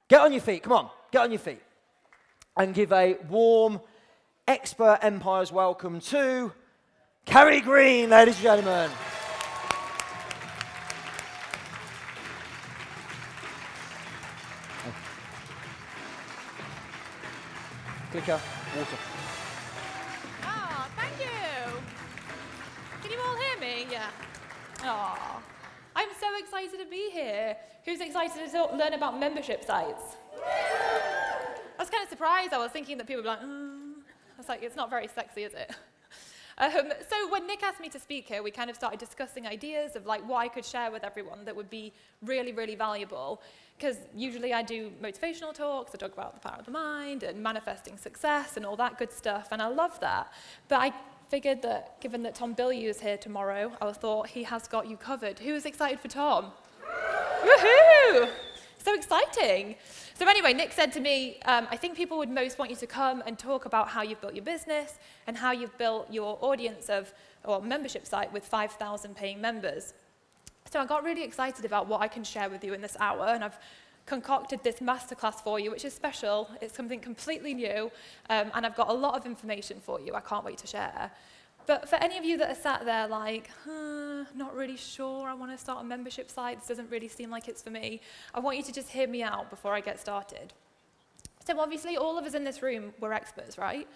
Get on your feet, come on, get on your feet. And give a warm Expert Empire's welcome to Carrie Green, ladies and gentlemen. Clicker, water. Oh, thank you. Can you all hear me? Yeah. Oh, I'm so excited to be here. Who's excited to learn about membership sites? I was kind of surprised. I was thinking that people would be like, I was like, it's not very sexy, is it? So when Nick asked me to speak here, we kind of started discussing ideas of like what I could share with everyone that would be really, really valuable. Because usually I do motivational talks, I talk about the power of the mind and manifesting success and all that good stuff, and I love that. But I figured that given that Tom Bilyeu is here tomorrow, I thought he has got you covered. Who is excited for Tom? Woohoo! So exciting. So anyway, Nick said to me, I think people would most want you to come and talk about how you've built your business and how you've built your audience or membership site with 5,000 paying members. So I got really excited about what I can share with you in this hour, and I've concocted this masterclass for you, which is special. It's something completely new, and I've got a lot of information for you I can't wait to share. But for any of you that are sat there like, not really sure, I want to start a membership site, this doesn't really seem like it's for me, I want you to just hear me out before I get started. So obviously all of us in this room, we're experts, right?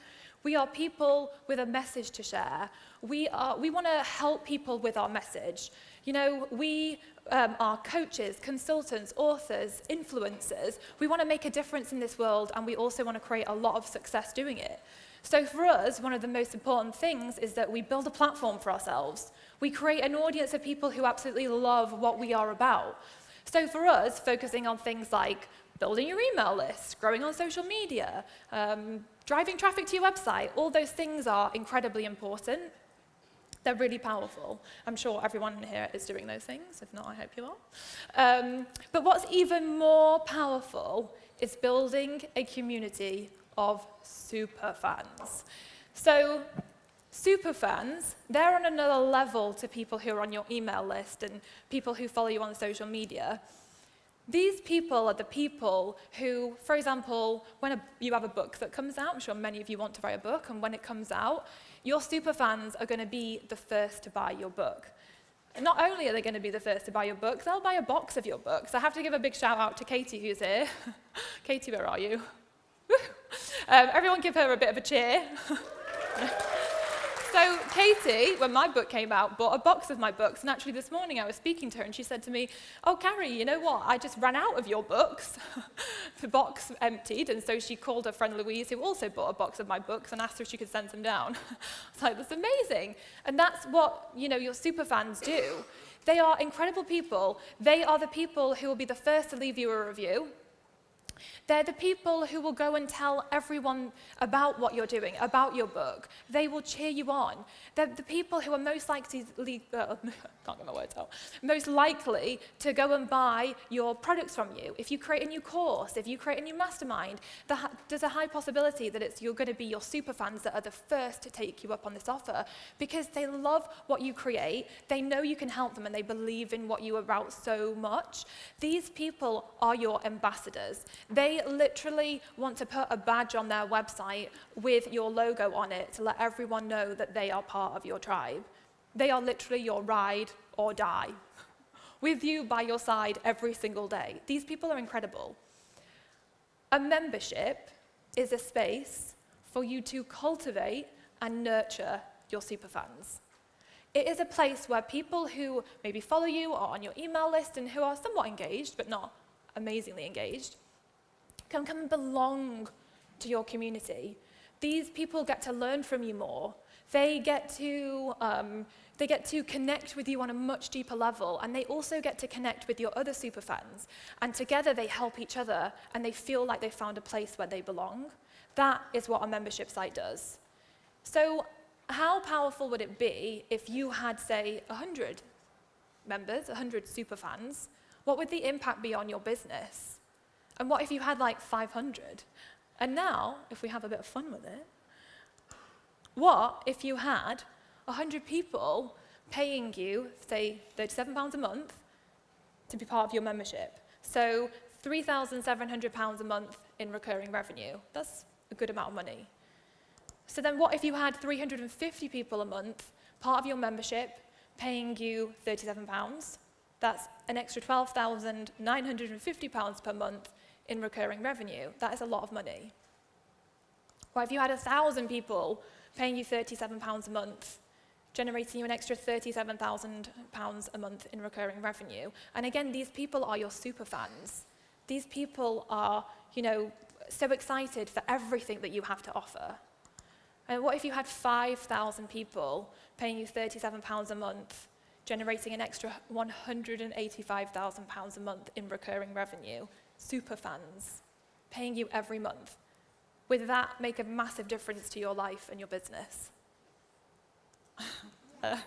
We are people with a message to share. We want to help people with our message. You know, we are coaches, consultants, authors, influencers. We want to make a difference in this world, and we also want to create a lot of success doing it. So for us, one of the most important things is that we build a platform for ourselves. We create an audience of people who absolutely love what we are about. So for us, focusing on things like building your email list, growing on social media, driving traffic to your website, all those things are incredibly important. They're really powerful. I'm sure everyone in here is doing those things. If not, I hope you are. But what's even more powerful is building a community of super fans. So super fans, they're on another level to people who are on your email list and people who follow you on social media. These people are the people who, for example, when you have a book that comes out, I'm sure many of you want to write a book, and when it comes out, your super fans are going to be the first to buy your book. And not only are they going to be the first to buy your book, they'll buy a box of your books. I have to give a big shout out to Katie, who's here. Katie, where are you? Everyone give her a bit of a cheer. So Katie, when my book came out, bought a box of my books, and actually this morning I was speaking to her and she said to me, oh, Carrie, you know what, I just ran out of your books. The box emptied, and so she called her friend Louise, who also bought a box of my books, and asked her if she could send them down. I was like, that's amazing. And that's what, you know, your super fans do. They are incredible people. They are the people who will be the first to leave you a review. They're the people who will go and tell everyone about what you're doing, about your book. They will cheer you on. They're the people who are most likely, can't get my words out, most likely to go and buy your products from you. If you create a new course, if you create a new mastermind, there's a high possibility that you're going to be your super fans that are the first to take you up on this offer because they love what you create, they know you can help them, and they believe in what you are about so much. These people are your ambassadors. They literally want to put a badge on their website with your logo on it to let everyone know that they are part of your tribe. They are literally your ride or die, with you by your side every single day. These people are incredible. A membership is a space for you to cultivate and nurture your superfans. It is a place where people who maybe follow you or on your email list and who are somewhat engaged, but not amazingly engaged, can come and belong to your community. These people get to learn from you more. They get to connect with you on a much deeper level, and they also get to connect with your other superfans. And together they help each other, and they feel like they found a place where they belong. That is what a membership site does. So how powerful would it be if you had, say, 100 members, 100 superfans? What would the impact be on your business? And what if you had like 500? And now, if we have a bit of fun with it, what if you had 100 people paying you, say, £37 a month to be part of your membership? So £3,700 a month in recurring revenue. That's a good amount of money. So then what if you had 350 people a month, part of your membership, paying you £37? That's an extra £12,950 per month in recurring revenue. That is a lot of money. Or if you had 1,000 people paying you £37 a month, generating you an extra £37,000 a month in recurring revenue. And again, these people are your super fans. These people are, so excited for everything that you have to offer. And what if you had 5,000 people paying you £37 a month, generating an extra £185,000 a month in recurring revenue? Super fans, paying you every month. Would that make a massive difference to your life and your business? Who's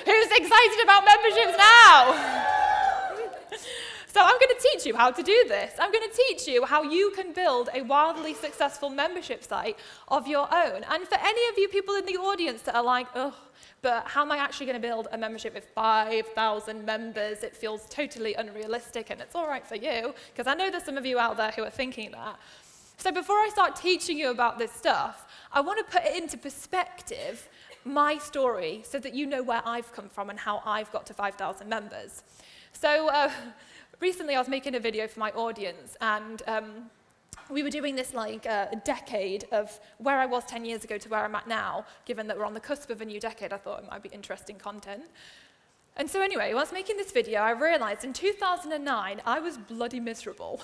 excited about memberships now? So I'm going to teach you how to do this. I'm going to teach you how you can build a wildly successful membership site of your own. And for any of you people in the audience that are like, ugh, but how am I actually going to build a membership with 5,000 members? It feels totally unrealistic, and it's all right for you, because I know there's some of you out there who are thinking that. So before I start teaching you about this stuff, I want to put it into perspective, my story, so that you know where I've come from and how I've got to 5,000 members. So recently I was making a video for my audience, and we were doing this a decade of where I was 10 years ago to where I'm at now. Given that we're on the cusp of a new decade, I thought it might be interesting content. And so anyway, while I was making this video, I realized in 2009, I was bloody miserable.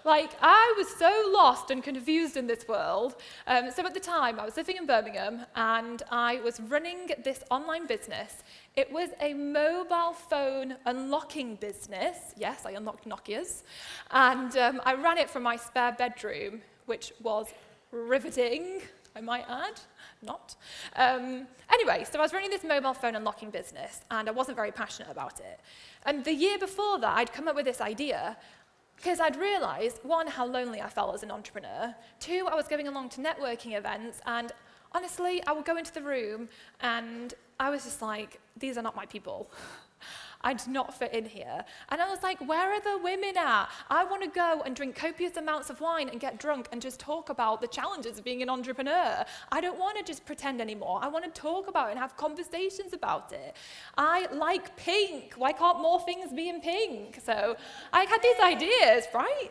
I was so lost and confused in this world. So at the time, I was living in Birmingham, and I was running this online business. It was a mobile phone unlocking business. Yes, I unlocked Nokias. And I ran it from my spare bedroom, which was riveting, I might add. Not. Anyway, so I was running this mobile phone unlocking business, and I wasn't very passionate about it. And the year before that, I'd come up with this idea, because I'd realized, one, how lonely I felt as an entrepreneur. Two, I was going along to networking events, and honestly, I would go into the room, and I was just like, these are not my people. I do not fit in here. And I was like, where are the women at? I want to go and drink copious amounts of wine and get drunk and just talk about the challenges of being an entrepreneur. I don't want to just pretend anymore. I want to talk about it and have conversations about it. I like pink. Why can't more things be in pink? So I had these ideas, right?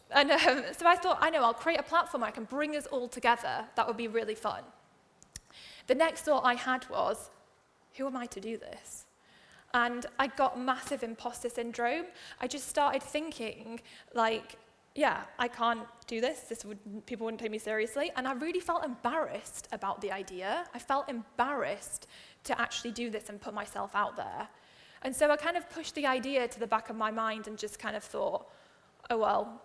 And so I thought, I'll create a platform where I can bring us all together. That would be really fun. The next thought I had was, who am I to do this? And I got massive imposter syndrome. I just started thinking, I can't do this. People wouldn't take me seriously. And I really felt embarrassed about the idea. I felt embarrassed to actually do this and put myself out there. And so I kind of pushed the idea to the back of my mind and just kind of thought, I'm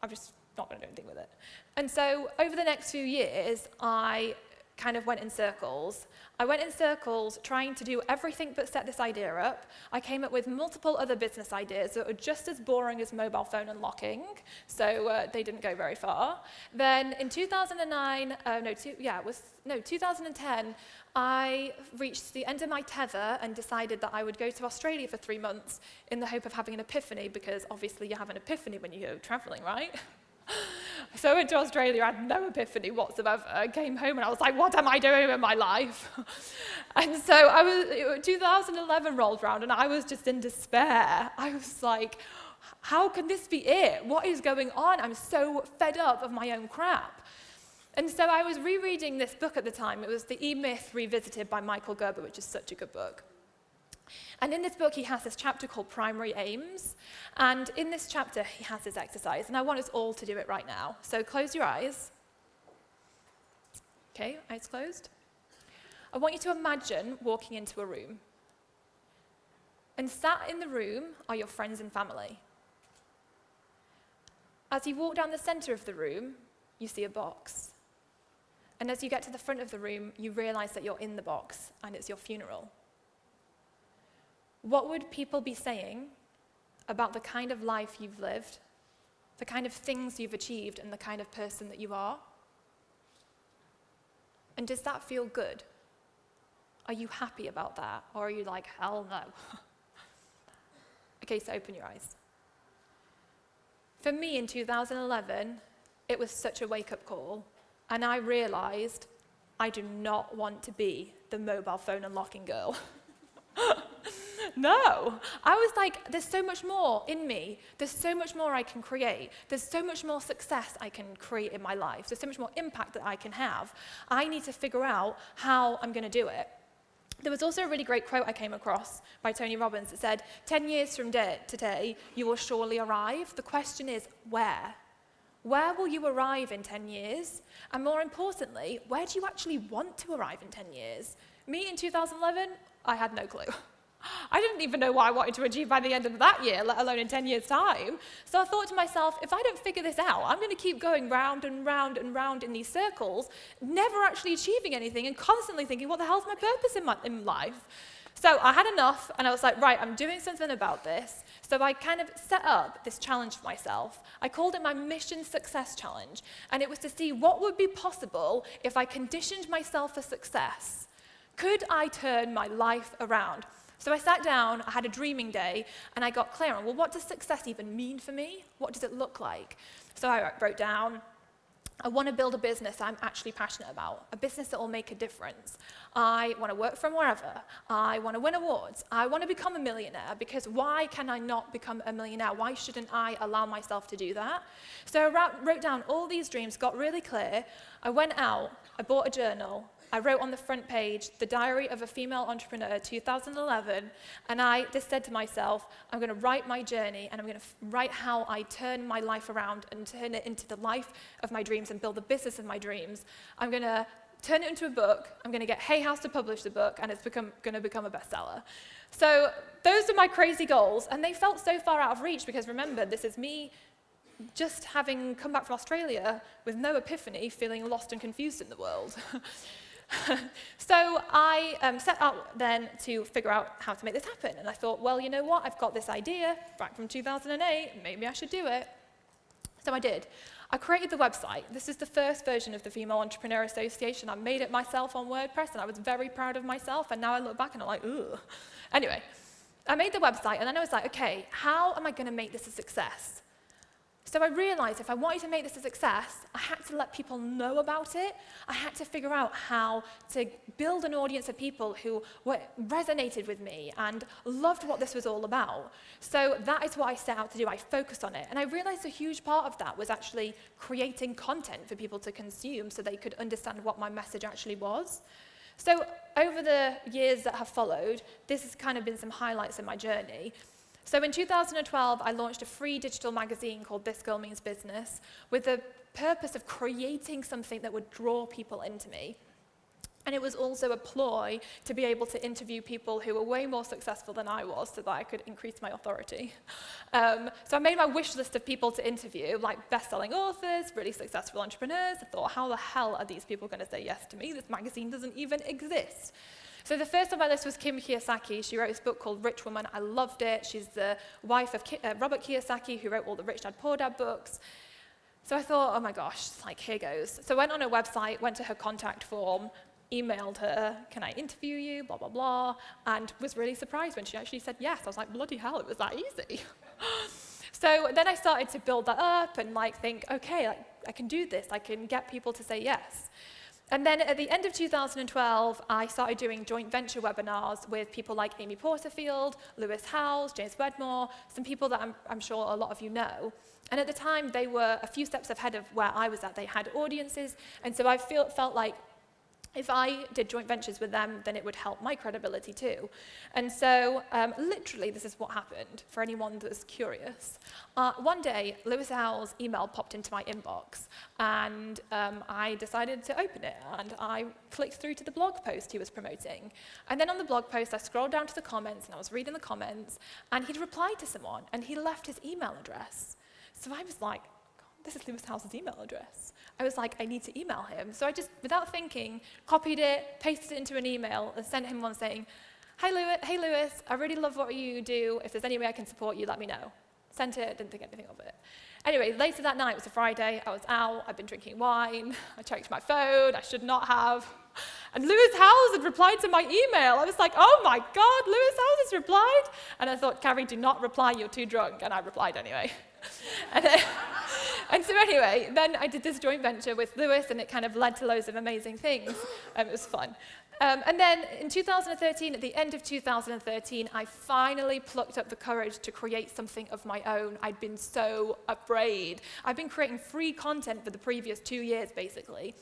just not going to do anything with it. And so over the next few years, I kind of went in circles. I went in circles trying to do everything but set this idea up. I came up with multiple other business ideas that were just as boring as mobile phone unlocking, so they didn't go very far. Then in 2010, I reached the end of my tether and decided that I would go to Australia for 3 months in the hope of having an epiphany, because obviously you have an epiphany when you go traveling, right? So I went to Australia, I had no epiphany whatsoever. I came home and I was like, what am I doing with my life? And so 2011 rolled around and I was just in despair. I was like, how can this be it? What is going on? I'm so fed up of my own crap. And so I was rereading this book at the time. It was The E-Myth Revisited by Michael Gerber, which is such a good book. And in this book, he has this chapter called Primary Aims. And in this chapter, he has this exercise. And I want us all to do it right now. So close your eyes. Okay, eyes closed. I want you to imagine walking into a room. And sat in the room are your friends and family. As you walk down the center of the room, you see a box. And as you get to the front of the room, you realize that you're in the box, and it's your funeral. What would people be saying about the kind of life you've lived, the kind of things you've achieved, and the kind of person that you are? And does that feel good? Are you happy about that? Or are you like, hell no? Okay, so open your eyes. For me in 2011, it was such a wake-up call, and I realized I do not want to be the mobile phone unlocking girl. No. I was like, there's so much more in me. There's so much more I can create. There's so much more success I can create in my life. There's so much more impact that I can have. I need to figure out how I'm going to do it. There was also a really great quote I came across by Tony Robbins that said, 10 years from today, you will surely arrive. The question is, where? Where will you arrive in 10 years? And more importantly, where do you actually want to arrive in 10 years? Me in 2011, I had no clue. I didn't even know what I wanted to achieve by the end of that year, let alone in 10 years' time. So I thought to myself, if I don't figure this out, I'm going to keep going round and round and round in these circles, never actually achieving anything and constantly thinking, what the hell's my purpose in life? So I had enough, and I was like, right, I'm doing something about this. So I kind of set up this challenge for myself. I called it my Mission Success Challenge, and it was to see what would be possible if I conditioned myself for success. Could I turn my life around? So I sat down, I had a dreaming day, and I got clear on, well, what does success even mean for me? What does it look like? So I wrote down, I want to build a business I'm actually passionate about, a business that will make a difference. I want to work from wherever. I want to win awards. I want to become a millionaire, because why can I not become a millionaire? Why shouldn't I allow myself to do that? So I wrote down all these dreams, got really clear. I went out, I bought a journal. I wrote on the front page, The Diary of a Female Entrepreneur, 2011, and I just said to myself, I'm going to write my journey, and I'm going to write how I turn my life around and turn it into the life of my dreams and build the business of my dreams. I'm going to turn it into a book. I'm going to get Hay House to publish the book, and it's going to become a bestseller. So those are my crazy goals, and they felt so far out of reach because, remember, this is me just having come back from Australia with no epiphany, feeling lost and confused in the world. So I set out then to figure out how to make this happen. And I thought, well, you know what? I've got this idea back from 2008. Maybe I should do it. So I did. I created the website. This is the first version of the Female Entrepreneur Association. I made it myself on WordPress, and I was very proud of myself. And now I look back and I'm like, ugh. Anyway, I made the website, and then I was like, okay, how am I going to make this a success? So I realized if I wanted to make this a success, I had to let people know about it. I had to figure out how to build an audience of people who resonated with me and loved what this was all about. So that is what I set out to do. I focused on it. And I realized a huge part of that was actually creating content for people to consume so they could understand what my message actually was. So over the years that have followed, this has kind of been some highlights in my journey. So in 2012, I launched a free digital magazine called This Girl Means Business with the purpose of creating something that would draw people into me. And it was also a ploy to be able to interview people who were way more successful than I was so that I could increase my authority. So I made my wish list of people to interview, like best-selling authors, really successful entrepreneurs. I thought, how the hell are these people going to say yes to me? This magazine doesn't even exist. So the first on my list was Kim Kiyosaki. She wrote this book called Rich Woman. I loved it. She's the wife of Robert Kiyosaki, who wrote all the Rich Dad, Poor Dad books. So I thought, oh my gosh, like, here goes. So I went on her website, went to her contact form, emailed her, can I interview you, blah, blah, blah, and was really surprised when she actually said yes. I was like, bloody hell, it was that easy. So then I started to build that up and like think, okay, like, I can do this. I can get people to say yes. And then at the end of 2012, I started doing joint venture webinars with people like Amy Porterfield, Lewis Howes, James Wedmore, some people that I'm sure a lot of you know. And at the time, they were a few steps ahead of where I was at. They had audiences, and so I felt like if I did joint ventures with them, then it would help my credibility too. And so literally, this is what happened for anyone that's curious. One day, Lewis Howes' email popped into my inbox, and I decided to open it, and I clicked through to the blog post he was promoting. And then on the blog post, I scrolled down to the comments, and I was reading the comments, and he'd replied to someone, and he left his email address. So I was like, this is Lewis Howes' email address. I was like, I need to email him. So I just, without thinking, copied it, pasted it into an email, and sent him one saying, hey Lewis, I really love what you do. If there's any way I can support you, let me know. Sent it, didn't think anything of it. Anyway, later that night, it was a Friday, I was out, I'd been drinking wine, I checked my phone, I should not have. And Lewis Howes had replied to my email. I was like, oh my God, Lewis Howes has replied. And I thought, Carrie, do not reply, you're too drunk. And I replied anyway. And so anyway, then I did this joint venture with Lewis, and it kind of led to loads of amazing things. It was fun. And then in 2013, at the end of 2013, I finally plucked up the courage to create something of my own. I'd been so afraid. I've been creating free content for the previous 2 years, basically.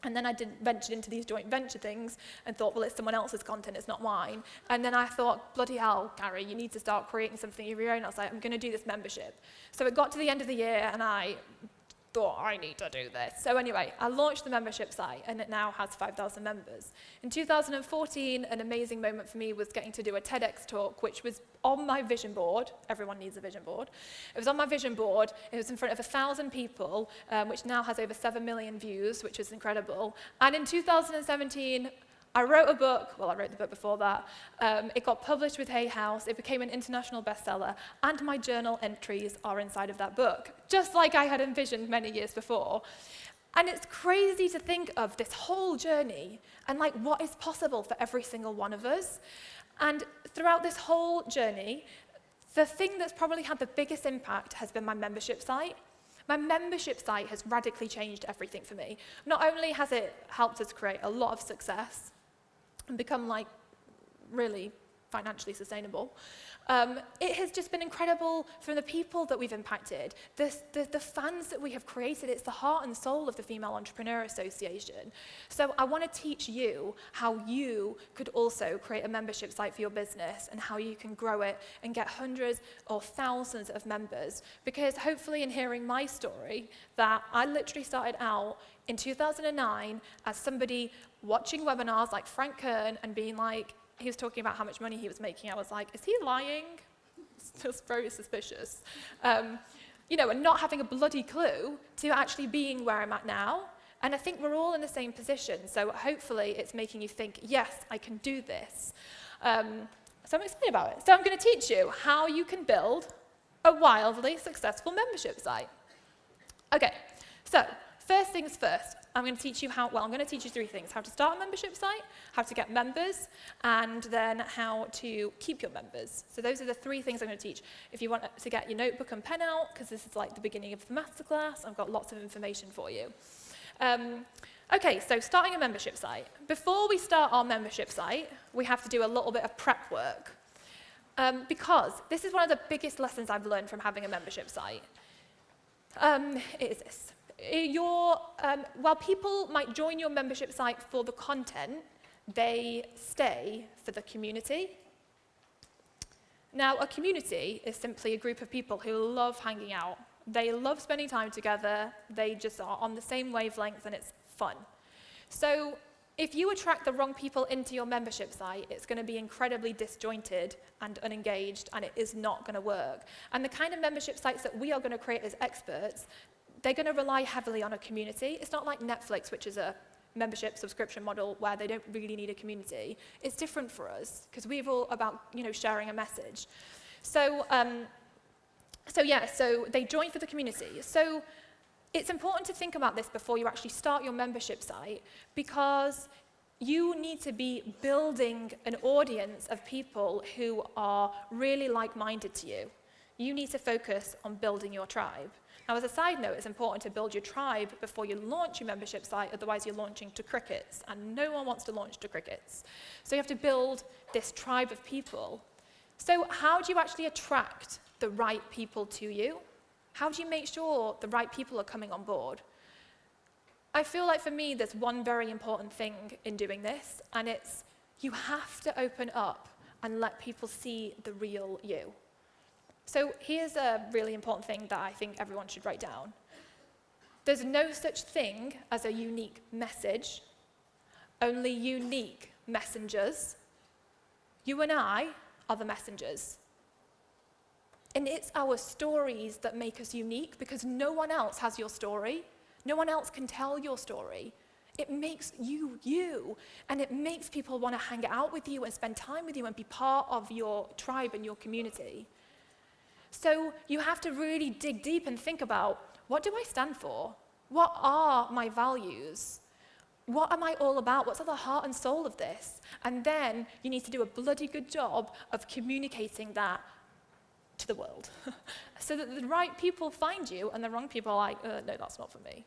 And then I ventured into these joint venture things and thought, well, it's someone else's content, it's not mine. And then I thought, bloody hell, Carrie, you need to start creating something of your own. I was like, I'm going to do this membership. So it got to the end of the year, and I thought, I need to do this. So anyway, I launched the membership site, and it now has 5,000 members. In 2014, an amazing moment for me was getting to do a TEDx talk, which was on my vision board. Everyone needs a vision board. It was on my vision board. It was in front of 1,000 people, which now has over 7 million views, which is incredible. And in 2017, I wrote a book. Well, I wrote the book before that. It got published with Hay House. It became an international bestseller, and my journal entries are inside of that book, just like I had envisioned many years before. And it's crazy to think of this whole journey and like what is possible for every single one of us. And throughout this whole journey, the thing that's probably had the biggest impact has been my membership site. My membership site has radically changed everything for me. Not only has it helped us create a lot of success and become like really financially sustainable, it has just been incredible from the people that we've impacted, the fans that we have created. It's the heart and soul of the Female Entrepreneur Association. So I want to teach you how you could also create a membership site for your business and how you can grow it and get hundreds or thousands of members. Because hopefully in hearing my story, that I literally started out in 2009 as somebody watching webinars like Frank Kern and being like, he was talking about how much money he was making. I was like, is he lying? It's just very suspicious. And not having a bloody clue to actually being where I'm at now. And I think we're all in the same position. So hopefully it's making you think, yes, I can do this. So I'm excited about it. So I'm going to teach you how you can build a wildly successful membership site. Okay, so first things first. I'm going to teach you three things: how to start a membership site, how to get members, and then how to keep your members. So those are the three things I'm going to teach. If you want to get your notebook and pen out, because this is like the beginning of the masterclass, I've got lots of information for you. Okay, so starting a membership site. Before we start our membership site, we have to do a little bit of prep work. Because this is one of the biggest lessons I've learned from having a membership site. It is this. While people might join your membership site for the content, they stay for the community. Now, a community is simply a group of people who love hanging out. They love spending time together. They just are on the same wavelength, and it's fun. So if you attract the wrong people into your membership site, it's going to be incredibly disjointed and unengaged, and it is not going to work. And the kind of membership sites that we are going to create as experts, they're going to rely heavily on a community. It's not like Netflix, which is a membership subscription model where they don't really need a community. It's different for us because we're all about sharing a message. So they join for the community. So it's important to think about this before you actually start your membership site, because you need to be building an audience of people who are really like-minded to you. You need to focus on building your tribe. Now, as a side note, it's important to build your tribe before you launch your membership site, otherwise you're launching to crickets, and no one wants to launch to crickets. So you have to build this tribe of people. So how do you actually attract the right people to you? How do you make sure the right people are coming on board? I feel like for me, there's one very important thing in doing this, and it's you have to open up and let people see the real you. So here's a really important thing that I think everyone should write down. There's no such thing as a unique message, only unique messengers. You and I are the messengers. And it's our stories that make us unique, because no one else has your story. No one else can tell your story. It makes you you, and it makes people want to hang out with you and spend time with you and be part of your tribe and your community. So you have to really dig deep and think about, what do I stand for? What are my values? what am I all about? What's at the heart and soul of this? And then you need to do a bloody good job of communicating that to the world so that the right people find you and the wrong people are like, no, that's not for me.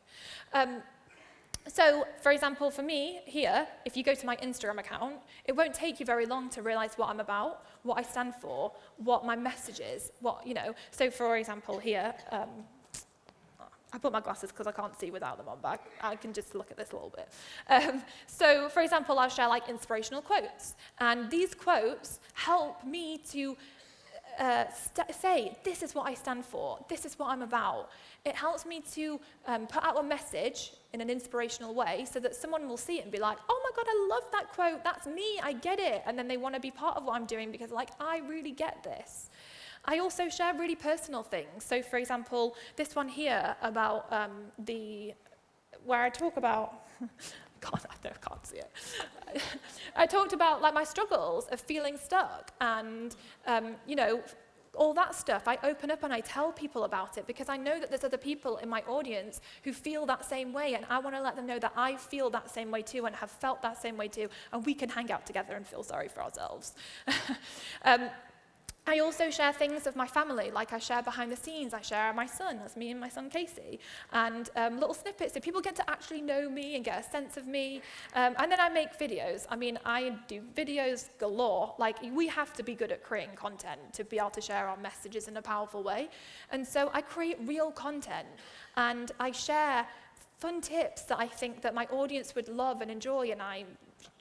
So, for example, for me here, if you go to my Instagram account, it won't take you very long to realize what I'm about, what I stand for, what my message is, So, for example, here, I put my glasses because I can't see without them on, but I can just look at this a little bit. So, for example, I'll share like inspirational quotes, and these quotes help me to say, this is what I stand for, this is what I'm about. It helps me to put out a message in an inspirational way so that someone will see it and be like, oh my God, I love that quote, that's me, I get it. And then they want to be part of what I'm doing because like, I really get this. I also share really personal things. So for example, this one here about where I talk about, God, I can't see it. I talked about like my struggles of feeling stuck and, all that stuff. I open up and I tell people about it because I know that there's other people in my audience who feel that same way, and I want to let them know that I feel that same way too and have felt that same way too, and we can hang out together and feel sorry for ourselves. I also share things of my family, like I share behind the scenes, I share my son, that's me and my son Casey, and little snippets so people get to actually know me and get a sense of me. And then I make videos. I mean, I do videos galore. Like, we have to be good at creating content to be able to share our messages in a powerful way. And so I create real content, and I share fun tips that I think that my audience would love and enjoy, and I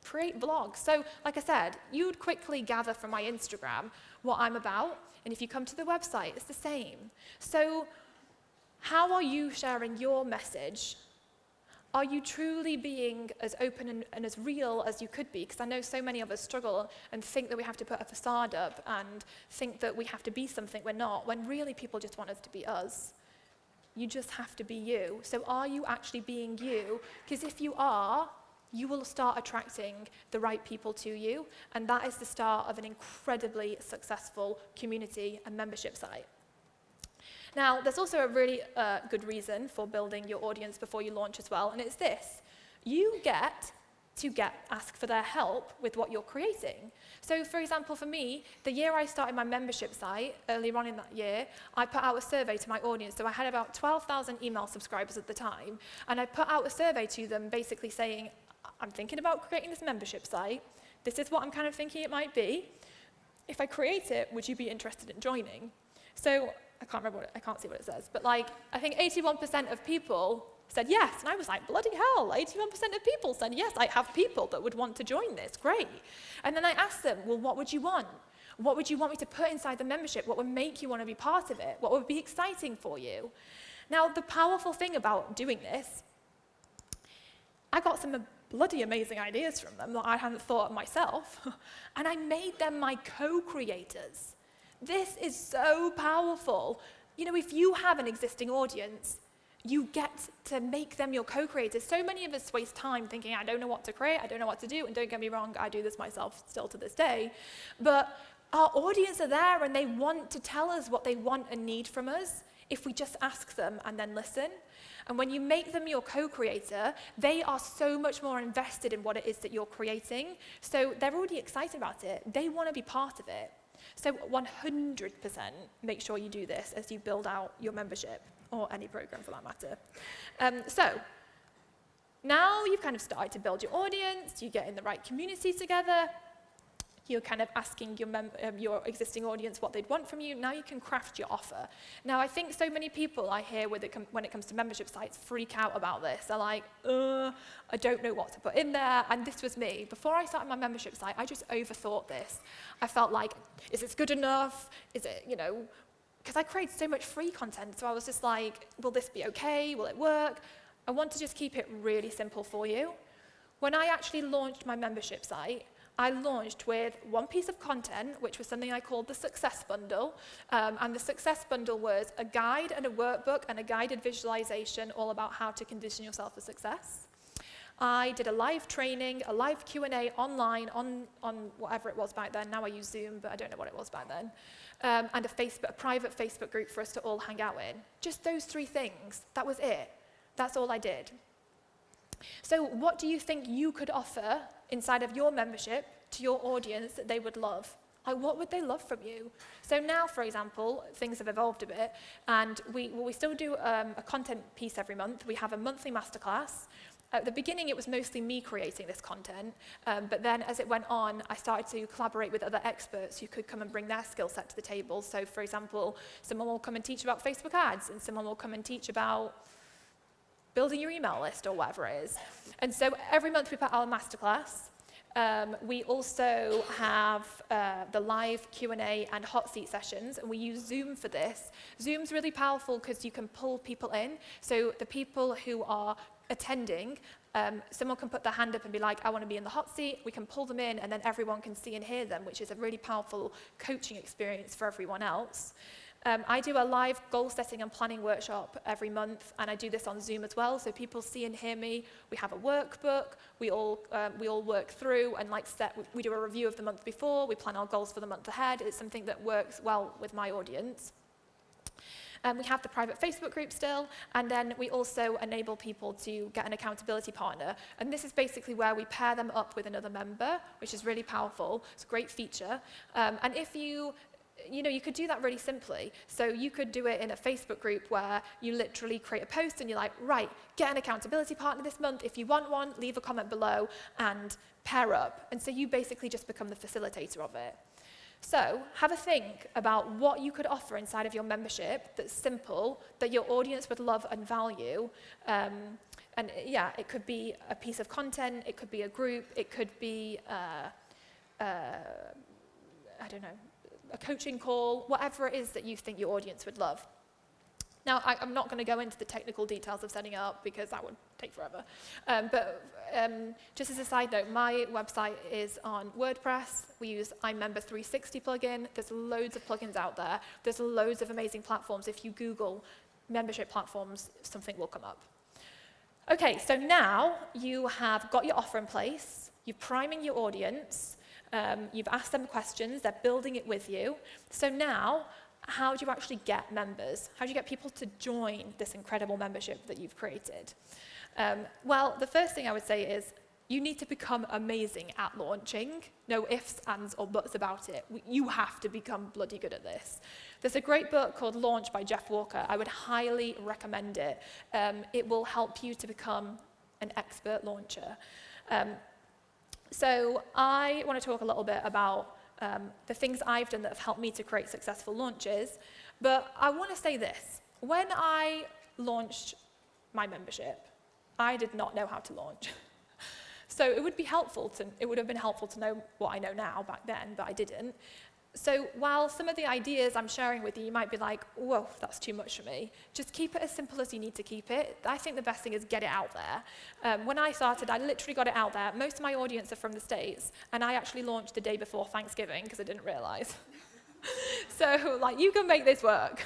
create vlogs. So, like I said, you would quickly gather from my Instagram what I'm about, and if you come to the website, it's the same. So, how are you sharing your message? Are you truly being as open and as real as you could be? Because I know so many of us struggle and think that we have to put a facade up and think that we have to be something we're not, when really people just want us to be us. You just have to be you. So are you actually being you? Because if you are, you will start attracting the right people to you, and that is the start of an incredibly successful community and membership site. Now, there's also a really good reason for building your audience before you launch as well, and it's this. You get to ask for their help with what you're creating. So, for example, for me, the year I started my membership site, earlier on in that year, I put out a survey to my audience. So I had about 12,000 email subscribers at the time, and I put out a survey to them basically saying, I'm thinking about creating this membership site. This is what I'm kind of thinking it might be. If I create it, would you be interested in joining? So I can't see what it says, but like, I think 81% of people said yes, and I was like, bloody hell, 81% of people said yes, I have people that would want to join this, great. And then I asked them, well, what would you want? What would you want me to put inside the membership? What would make you want to be part of it? What would be exciting for you? Now, the powerful thing about doing this, I got some bloody amazing ideas from them that I hadn't thought of myself, and I made them my co-creators. This is so powerful. You know, if you have an existing audience, you get to make them your co-creators. So many of us waste time thinking, I don't know what to create, I don't know what to do, and don't get me wrong, I do this myself still to this day, but our audience are there and they want to tell us what they want and need from us if we just ask them and then listen. And when you make them your co-creator, they are so much more invested in what it is that you're creating. So they're already excited about it. They want to be part of it. So 100% make sure you do this as you build out your membership, or any program for that matter. So now you've kind of started to build your audience, you get in the right community together, you're kind of asking your existing audience what they'd want from you. Now you can craft your offer. Now, I think so many people I hear when it comes to membership sites freak out about this. They're like, I don't know what to put in there. And this was me. Before I started my membership site, I just overthought this. I felt like, is this good enough? Is it, because I create so much free content. So I was just like, will this be okay? Will it work? I want to just keep it really simple for you. When I actually launched my membership site, I launched with one piece of content, which was something I called the Success Bundle. And the Success Bundle was a guide and a workbook and a guided visualization all about how to condition yourself for success. I did a live training, a live Q&A online on whatever it was back then. Now I use Zoom, but I don't know what it was back then. And a private Facebook group for us to all hang out in. Just those three things. That was it. That's all I did. So what do you think you could offer inside of your membership to your audience that they would love? Like, what would they love from you? So now, for example, things have evolved a bit, and we still do a content piece every month. We have a monthly masterclass. At the beginning, it was mostly me creating this content, but then as it went on, I started to collaborate with other experts who could come and bring their skill set to the table. So, for example, someone will come and teach about Facebook ads, and someone will come and teach about building your email list or whatever it is. And so every month we put out a masterclass. We also have the live Q&A and hot seat sessions, and we use Zoom for this. Zoom's really powerful because you can pull people in. So the people who are attending, someone can put their hand up and be like, I want to be in the hot seat. We can pull them in, and then everyone can see and hear them, which is a really powerful coaching experience for everyone else. I do a live goal setting and planning workshop every month, and I do this on Zoom as well, so people see and hear me. We have a workbook, we all work through and we do a review of the month before, we plan our goals for the month ahead. It's something that works well with my audience. We have the private Facebook group still, and then we also enable people to get an accountability partner. And this is basically where we pair them up with another member, which is really powerful. It's a great feature. And if you could do that really simply. So you could do it in a Facebook group where you literally create a post and you're like, right, get an accountability partner this month. If you want one, leave a comment below and pair up. And so you basically just become the facilitator of it. So have a think about what you could offer inside of your membership that's simple, that your audience would love and value. And yeah, it could be a piece of content, it could be a group, it could be, I don't know, a coaching call, whatever it is that you think your audience would love. Now, I'm not going to go into the technical details of setting it up because that would take forever. But just as a side note, my website is on WordPress. We use iMember 360 plugin. There's loads of plugins out there. There's loads of amazing platforms. If you Google membership platforms, something will come up. Okay, so now you have got your offer in place. You're priming your audience. You've asked them questions, they're building it with you. So now, how do you actually get members? How do you get people to join this incredible membership that you've created? Well, the first thing I would say is you need to become amazing at launching. No ifs, ands, or buts about it. You have to become bloody good at this. There's a great book called Launch by Jeff Walker. I would highly recommend it. It will help you to become an expert launcher. So I want to talk a little bit about the things I've done that have helped me to create successful launches. But I want to say this. When I launched my membership, I did not know how to launch. So it would have been helpful to know what I know now back then, but I didn't. So while some of the ideas I'm sharing with you might be like, whoa, that's too much for me, just keep it as simple as you need to keep it. I think the best thing is get it out there. When I started, I literally got it out there. Most of my audience are from the States, and I actually launched the day before Thanksgiving because I didn't realize. So, you can make this work.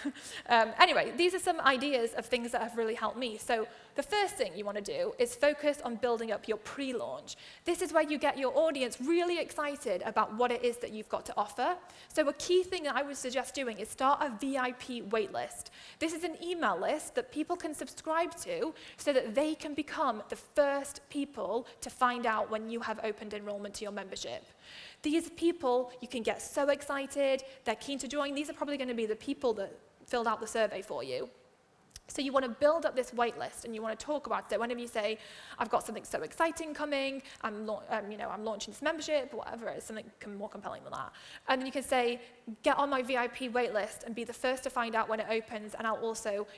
Anyway, these are some ideas of things that have really helped me. So the first thing you want to do is focus on building up your pre-launch. This is where you get your audience really excited about what it is that you've got to offer. So a key thing that I would suggest doing is start a VIP waitlist. This is an email list that people can subscribe to so that they can become the first people to find out when you have opened enrollment to your membership. These people, you can get so excited, they're keen to join. These are probably going to be the people that filled out the survey for you. So you want to build up this wait list, and you want to talk about it. Whenever you say, I've got something so exciting coming, I'm launching this membership, whatever it is, something more compelling than that. And then you can say, get on my VIP wait list and be the first to find out when it opens, and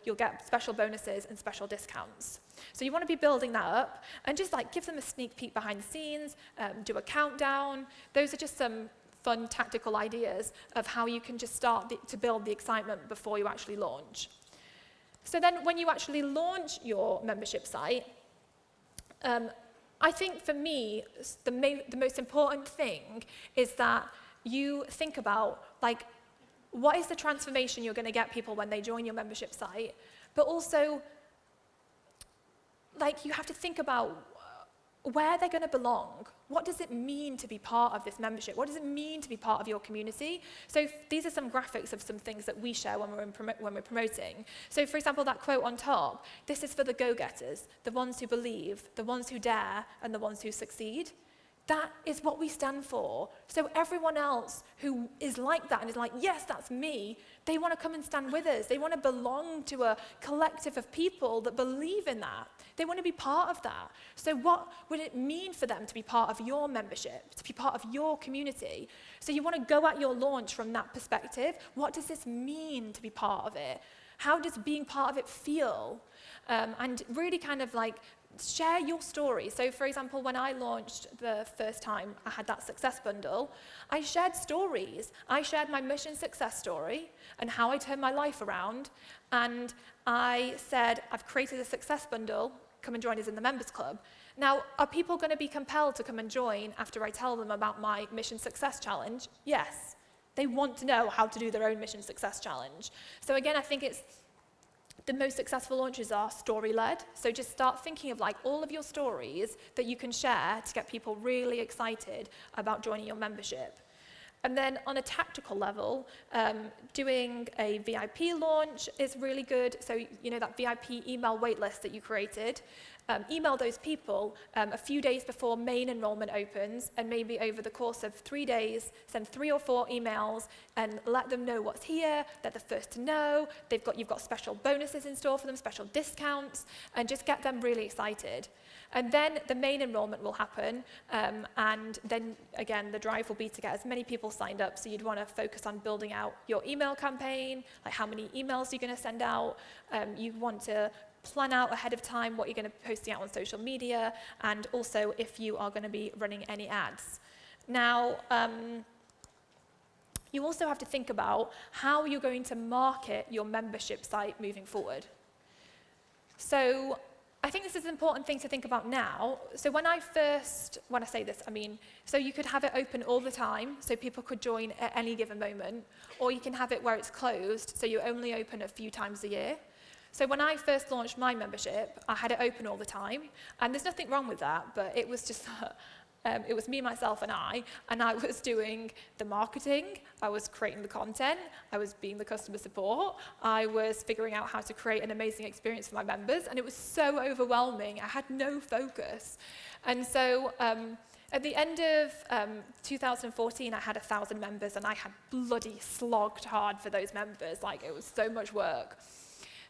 you'll get special bonuses and special discounts. So you want to be building that up, and just give them a sneak peek behind the scenes, do a countdown. Those are just some fun tactical ideas of how you can just start to build the excitement before you actually launch. So then when you actually launch your membership site, I think for me, the most important thing is that you think about, what is the transformation you're going to get people when they join your membership site? But also, you have to think about where they're going to belong. What does it mean to be part of this membership? What does it mean to be part of your community? So these are some graphics of some things that we share when we're promoting. So for example, that quote on top, this is for the go-getters, the ones who believe, the ones who dare, and the ones who succeed. That is what we stand for. So everyone else who is like that and is like, yes, that's me, they want to come and stand with us. They want to belong to a collective of people that believe in that. They want to be part of that. So what would it mean for them to be part of your membership, to be part of your community? So you want to go at your launch from that perspective. What does this mean to be part of it? How does being part of it feel? And really kind of like share your story. So for example, when I launched the first time I had that success bundle, I shared stories. I shared my mission success story and how I turned my life around. And I said, I've created a success bundle, come and join us in the members club. Now, are people going to be compelled to come and join after I tell them about my mission success challenge? Yes. They want to know how to do their own mission success challenge. So again, I think it's the most successful launches are story-led. So just start thinking of like all of your stories that you can share to get people really excited about joining your membership. And then on a tactical level, doing a VIP launch is really good. So you know that VIP email waitlist that you created, email those people a few days before main enrollment opens, and maybe over the course of 3 days, send 3 or 4 emails and let them know what's here. They're the first to know. You've got special bonuses in store for them, special discounts, and just get them really excited. And then the main enrollment will happen, and then again, the drive will be to get as many people signed up. So you'd want to focus on building out your email campaign, like how many emails you're going to send out. You want to plan out ahead of time what you're going to be posting out on social media, and also if you are going to be running any ads. Now, you also have to think about how you're going to market your membership site moving forward. So I think this is an important thing to think about now. So when I say this, I mean, so you could have it open all the time, so people could join at any given moment, or you can have it where it's closed, so you only open a few times a year. So when I first launched my membership, I had it open all the time, and there's nothing wrong with that, but it was just, it was me, myself, and I was doing the marketing, I was creating the content, I was being the customer support, I was figuring out how to create an amazing experience for my members, and it was so overwhelming, I had no focus. And so at the end of 2014, I had 1,000 members, and I had bloody slogged hard for those members, like it was so much work.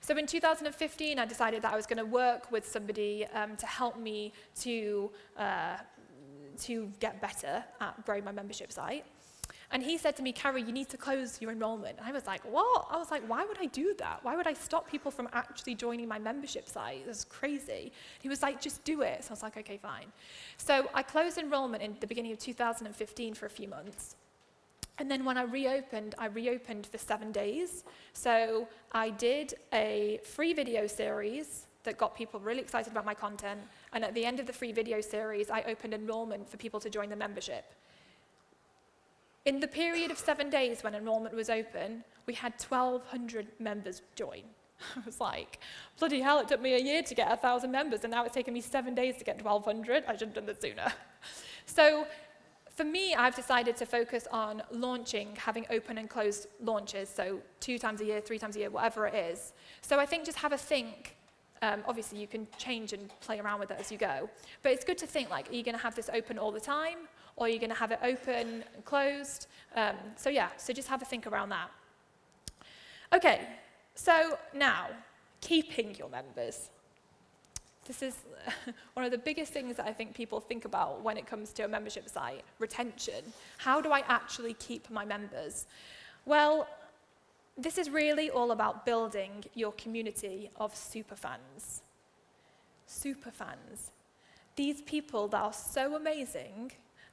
So in 2015, I decided that I was going to work with somebody to help me to get better at growing my membership site. And he said to me, Carrie, you need to close your enrollment. And I was like, what? I was like, why would I do that? Why would I stop people from actually joining my membership site? That's crazy. He was like, just do it. So I was like, okay, fine. So I closed enrollment in the beginning of 2015 for a few months. And then when I reopened for 7 days. So I did a free video series that got people really excited about my content. And at the end of the free video series, I opened enrollment for people to join the membership. In the period of 7 days when enrollment was open, we had 1,200 members join. I was like, bloody hell, it took me a year to get 1,000 members, and now it's taken me 7 days to get 1,200. I should have done this sooner. So for me, I've decided to focus on launching, having open and closed launches, so 2 times a year, 3 times a year, whatever it is. So I think just have a think. Obviously, you can change and play around with it as you go. But it's good to think, like, are you going to have this open all the time? Or are you going to have it open and closed? So just have a think around that. Okay, so now, keeping your members. This is one of the biggest things that I think people think about when it comes to a membership site, retention. How do I actually keep my members? Well, this is really all about building your community of superfans. Superfans. These people that are so amazing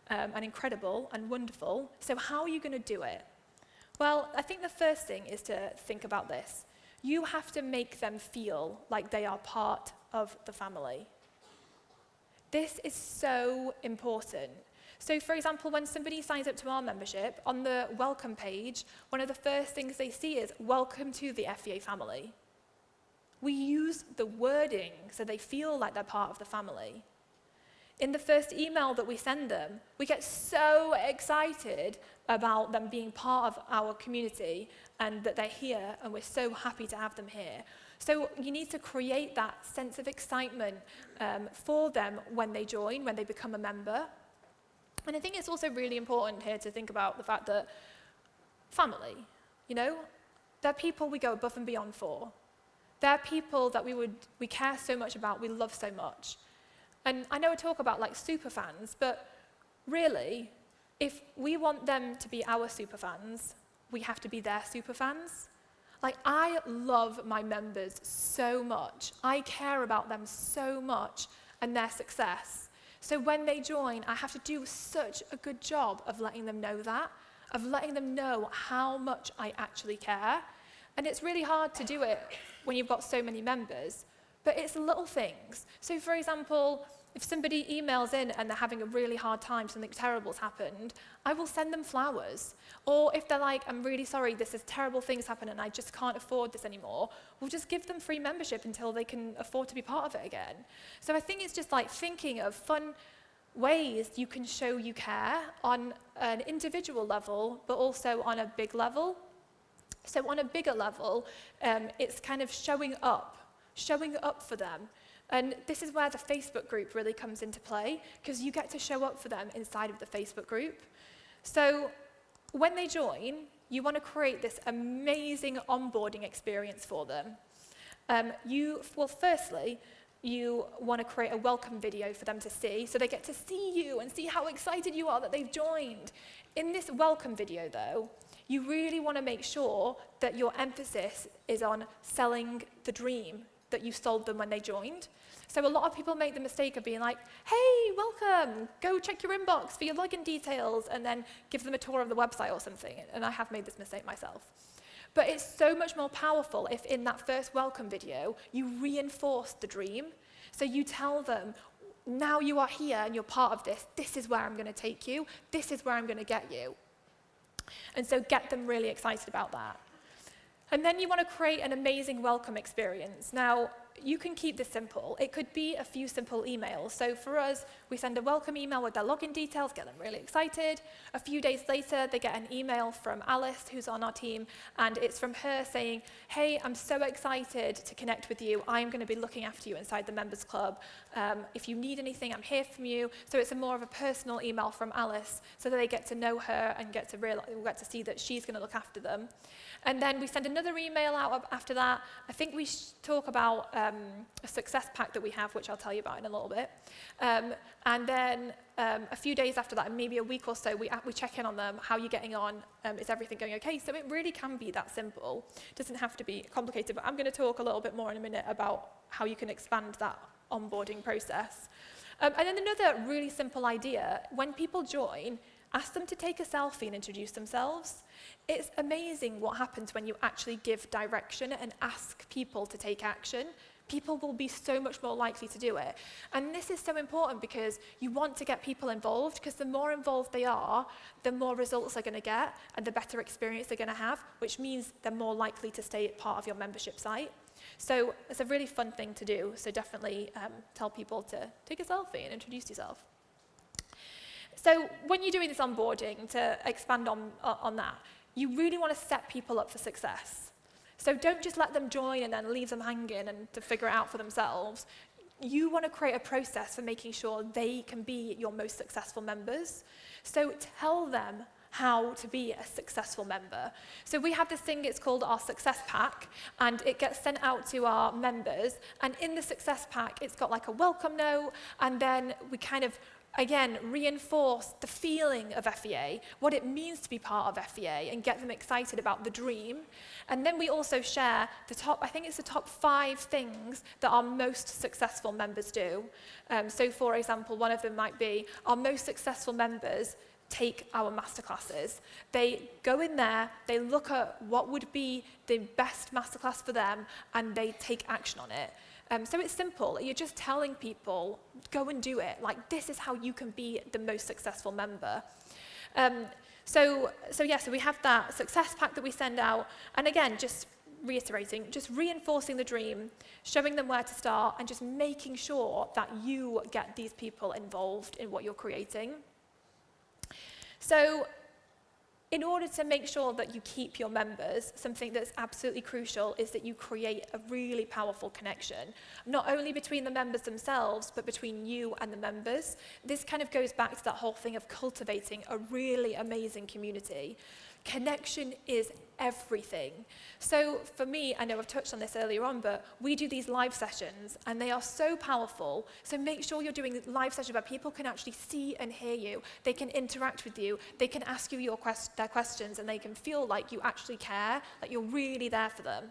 and incredible and wonderful. So how are you going to do it? Well, I think the first thing is to think about this. You have to make them feel like they are part of the family. This is so important. So for example, when somebody signs up to our membership, on the welcome page, one of the first things they see is, welcome to the FEA family. We use the wording so they feel like they're part of the family. In the first email that we send them, we get so excited about them being part of our community and that they're here, and we're so happy to have them here. So you need to create that sense of excitement for them when they join, when they become a member. And I think it's also really important here to think about the fact that family, they're people we go above and beyond for. They're people that we care so much about, we love so much. And I know I talk about like super fans, but really, if we want them to be our super fans, we have to be their super fans. Like, I love my members so much. I care about them so much and their success. So when they join, I have to do such a good job of letting them know that, of letting them know how much I actually care. And it's really hard to do it when you've got so many members, but it's little things. So for example, if somebody emails in and they're having a really hard time, something terrible's happened, I will send them flowers. Or if they're like, I'm really sorry, this is terrible things happen and I just can't afford this anymore, we'll just give them free membership until they can afford to be part of it again. So I think it's just like thinking of fun ways you can show you care on an individual level, but also on a big level. So on a bigger level, it's kind of showing up for them. And this is where the Facebook group really comes into play, because you get to show up for them inside of the Facebook group. So when they join, you want to create this amazing onboarding experience for them. Firstly, you want to create a welcome video for them to see, so they get to see you and see how excited you are that they've joined. In this welcome video, though, you really want to make sure that your emphasis is on selling the dream that you sold them when they joined. So a lot of people make the mistake of being like, hey, welcome, go check your inbox for your login details, and then give them a tour of the website or something. And I have made this mistake myself. But it's so much more powerful if in that first welcome video, you reinforce the dream. So you tell them, now you are here and you're part of this. This is where I'm going to take you. This is where I'm going to get you. And so get them really excited about that. And then you want to create an amazing welcome experience. Now, you can keep this simple. It could be a few simple emails. So for us, we send a welcome email with their login details, get them really excited. A few days later, they get an email from Alice, who's on our team, and it's from her saying, hey, I'm so excited to connect with you. I'm going to be looking after you inside the Members Club. If you need anything, I'm here for you. So it's more of a personal email from Alice, so that they get to know her and get to see that she's going to look after them. And then we send another email out after that. I think we talk about a success pack that we have, which I'll tell you about in a little bit. And then a few days after that, maybe a week or so, we check in on them. How are you getting on? Is everything going okay? So it really can be that simple. It doesn't have to be complicated, but I'm going to talk a little bit more in a minute about how you can expand that onboarding process. And then another really simple idea, when people join, ask them to take a selfie and introduce themselves. It's amazing what happens when you actually give direction and ask people to take action. People will be so much more likely to do it. And this is so important because you want to get people involved, because the more involved they are, the more results they're going to get and the better experience they're going to have, which means they're more likely to stay part of your membership site. So it's a really fun thing to do. So definitely tell people to take a selfie and introduce yourself. So when you're doing this onboarding, to expand on that, you really want to set people up for success. So don't just let them join and then leave them hanging and to figure it out for themselves. You want to create a process for making sure they can be your most successful members. So tell them how to be a successful member. So we have this thing, it's called our success pack, and it gets sent out to our members. And in the success pack, it's got like a welcome note, and then we kind of again, reinforce the feeling of FEA, what it means to be part of FEA, and get them excited about the dream. And then we also share the top 5 things that our most successful members do. So for example, one of them might be our most successful members take our masterclasses. They go in there, they look at what would be the best masterclass for them, and they take action on it. So it's simple. You're just telling people, go and do it. Like, this is how you can be the most successful member. So we have that success pack that we send out. And again, just reiterating, just reinforcing the dream, showing them where to start, and just making sure that you get these people involved in what you're creating. So, in order to make sure that you keep your members, something that's absolutely crucial is that you create a really powerful connection, not only between the members themselves, but between you and the members. This kind of goes back to that whole thing of cultivating a really amazing community. Connection is everything. So for me, I know I've touched on this earlier on, but we do these live sessions and they are so powerful. So make sure you're doing live sessions where people can actually see and hear you. They can interact with you. They can ask you their questions and they can feel like you actually care, like you're really there for them.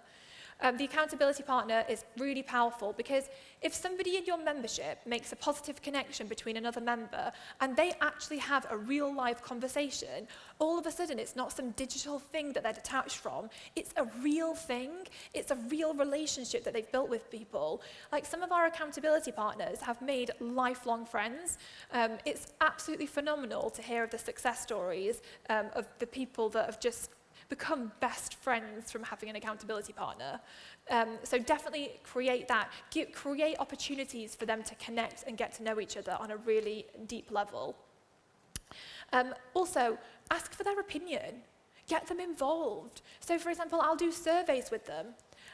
The accountability partner is really powerful because if somebody in your membership makes a positive connection between another member and they actually have a real live conversation, all of a sudden it's not some digital thing that they're detached from. It's a real thing. It's a real relationship that they've built with people. Like some of our accountability partners have made lifelong friends. It's absolutely phenomenal to hear of the success stories of the people that have just become best friends from having an accountability partner. So definitely create that. Create opportunities for them to connect and get to know each other on a really deep level. Also, ask for their opinion. Get them involved. So for example, I'll do surveys with them.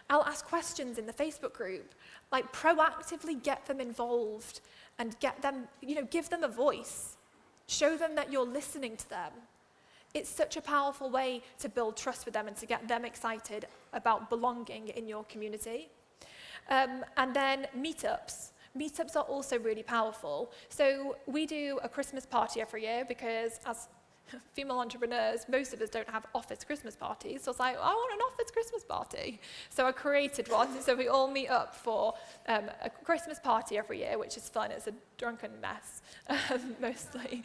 I'll ask questions in the Facebook group. Like proactively get them involved and get them, give them a voice. Show them that you're listening to them. It's such a powerful way to build trust with them and to get them excited about belonging in your community. And then meetups. Meetups are also really powerful. So we do a Christmas party every year because as female entrepreneurs, most of us don't have office Christmas parties. So I was like, I want an office Christmas party. So I created one. So we all meet up for a Christmas party every year, which is fun. It's a drunken mess, mostly.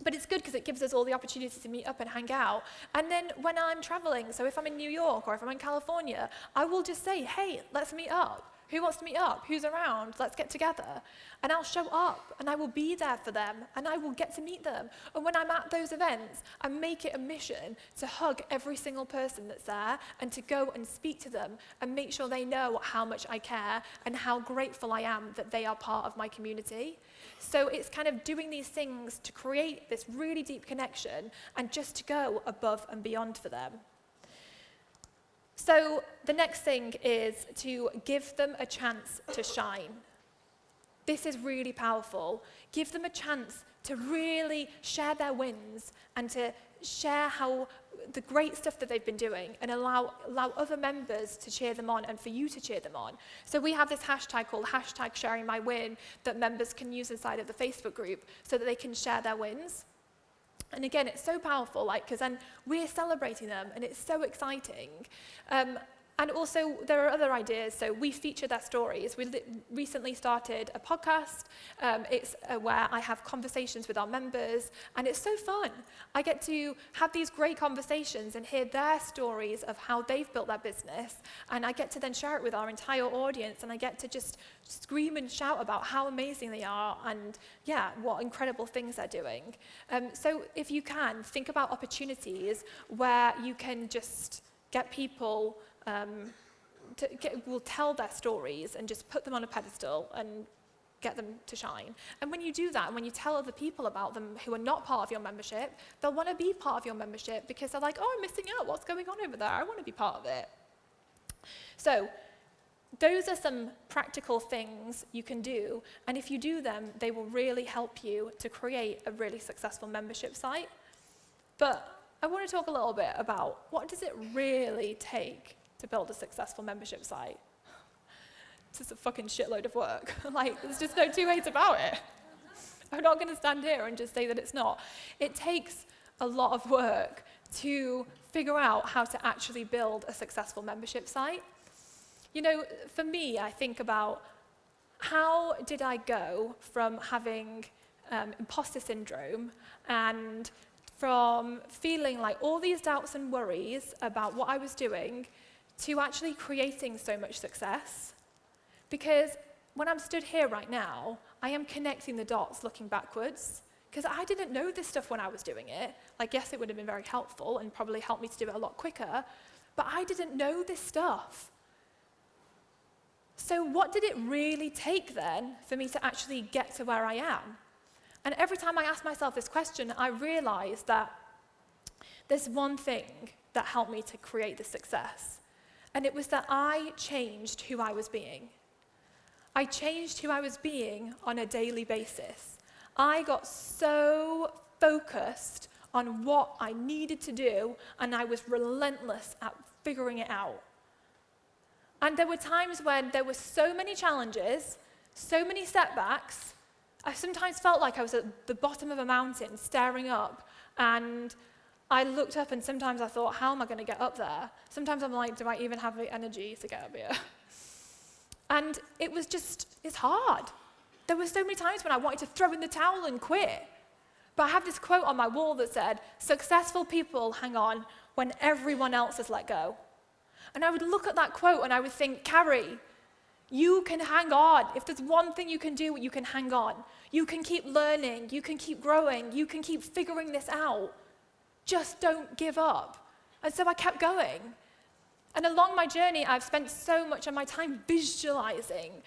But it's good because it gives us all the opportunity to meet up and hang out. And then when I'm traveling, so if I'm in New York or if I'm in California, I will just say, hey, let's meet up. Who wants to meet up? Who's around? Let's get together. And I'll show up and I will be there for them and I will get to meet them. And when I'm at those events, I make it a mission to hug every single person that's there and to go and speak to them and make sure they know how much I care and how grateful I am that they are part of my community. So it's kind of doing these things to create this really deep connection and just to go above and beyond for them. So the next thing is to give them a chance to shine. This is really powerful. Give them a chance to really share their wins and to share how the great stuff that they've been doing and allow other members to cheer them on and for you to cheer them on. So we have this hashtag called #SharingMyWin that members can use inside of the Facebook group so that they can share their wins. And again, it's so powerful, because then we're celebrating them, and it's so exciting. And also, there are other ideas. So we feature their stories. We recently started a podcast. It's where I have conversations with our members, and it's so fun. I get to have these great conversations and hear their stories of how they've built their business, and I get to then share it with our entire audience, and I get to just scream and shout about how amazing they are and, what incredible things they're doing. So if you can, think about opportunities where you can just get people will tell their stories and just put them on a pedestal and get them to shine. And when you do that, and when you tell other people about them who are not part of your membership, they'll want to be part of your membership because they're like, oh, I'm missing out. What's going on over there? I want to be part of it. So those are some practical things you can do. And if you do them, they will really help you to create a really successful membership site. But I want to talk a little bit about what does it really take to build a successful membership site. It's just a fucking shitload of work. There's just no two ways about it. I'm not going to stand here and just say that it's not. It takes a lot of work to figure out how to actually build a successful membership site. For me, I think about how did I go from having imposter syndrome and from feeling like all these doubts and worries about what I was doing to actually creating so much success. Because when I'm stood here right now, I am connecting the dots looking backwards, because I didn't know this stuff when I was doing it. Yes, it would have been very helpful and probably helped me to do it a lot quicker, But I didn't know this stuff. So what did it really take then for me to actually get to where I am? And every time I ask myself this question, I realize that there's one thing that helped me to create this success. And it was that I changed who I was being. I changed who I was being on a daily basis. I got so focused on what I needed to do, and I was relentless at figuring it out. And there were times when there were so many challenges, so many setbacks, I sometimes felt like I was at the bottom of a mountain staring up, and I looked up and sometimes I thought, how am I going to get up there? Sometimes I'm like, do I even have the energy to get up here? And it was just, it's hard. There were so many times when I wanted to throw in the towel and quit. But I have this quote on my wall that said, successful people hang on when everyone else has let go. And I would look at that quote and I would think, Carrie, you can hang on. If there's one thing you can do, you can hang on. You can keep learning, you can keep growing, you can keep figuring this out. Just don't give up. And so I kept going. And along my journey, I've spent so much of my time visualizing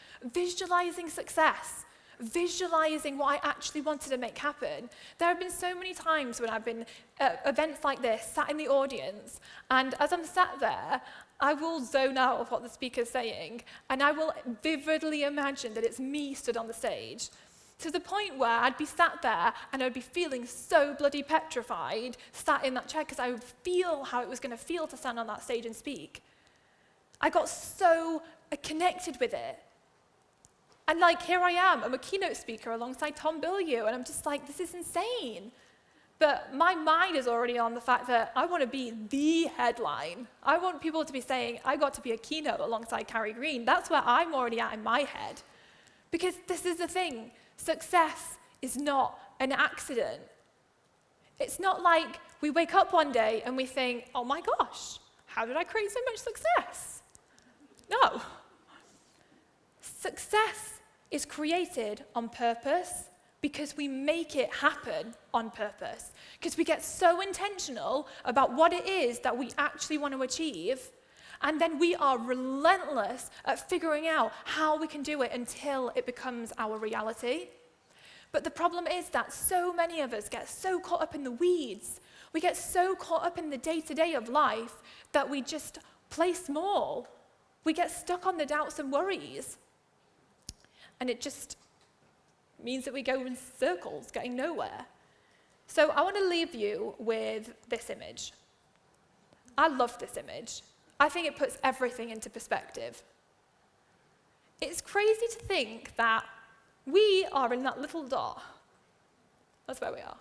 success, visualizing what I actually wanted to make happen. There have been so many times when I've been at events like this, sat in the audience, and as I'm sat there, I will zone out of what the speaker's saying, and I will vividly imagine that it's me stood on the stage, to the point where I'd be sat there and I'd be feeling so bloody petrified, sat in that chair, because I would feel how it was going to feel to stand on that stage and speak. I got so connected with it. And like, here I am, I'm a keynote speaker alongside Tom Bilyeu, and I'm just like, this is insane. But my mind is already on the fact that I want to be the headline. I want people to be saying, I got to be a keynote alongside Carrie Green. That's where I'm already at in my head. Because this is the thing, success is not an accident. It's not like we wake up one day and we think, oh my gosh, how did I create so much success? No. Success is created on purpose because we make it happen on purpose. Because we get so intentional about what it is that we actually want to achieve, and then we are relentless at figuring out how we can do it until it becomes our reality. But the problem is that so many of us get so caught up in the weeds, we get so caught up in the day-to-day of life that we just play small. We get stuck on the doubts and worries. And it just means that we go in circles, getting nowhere. So I want to leave you with this image. I love this image. I think it puts everything into perspective. It's crazy to think that we are in that little dot. That's where we are.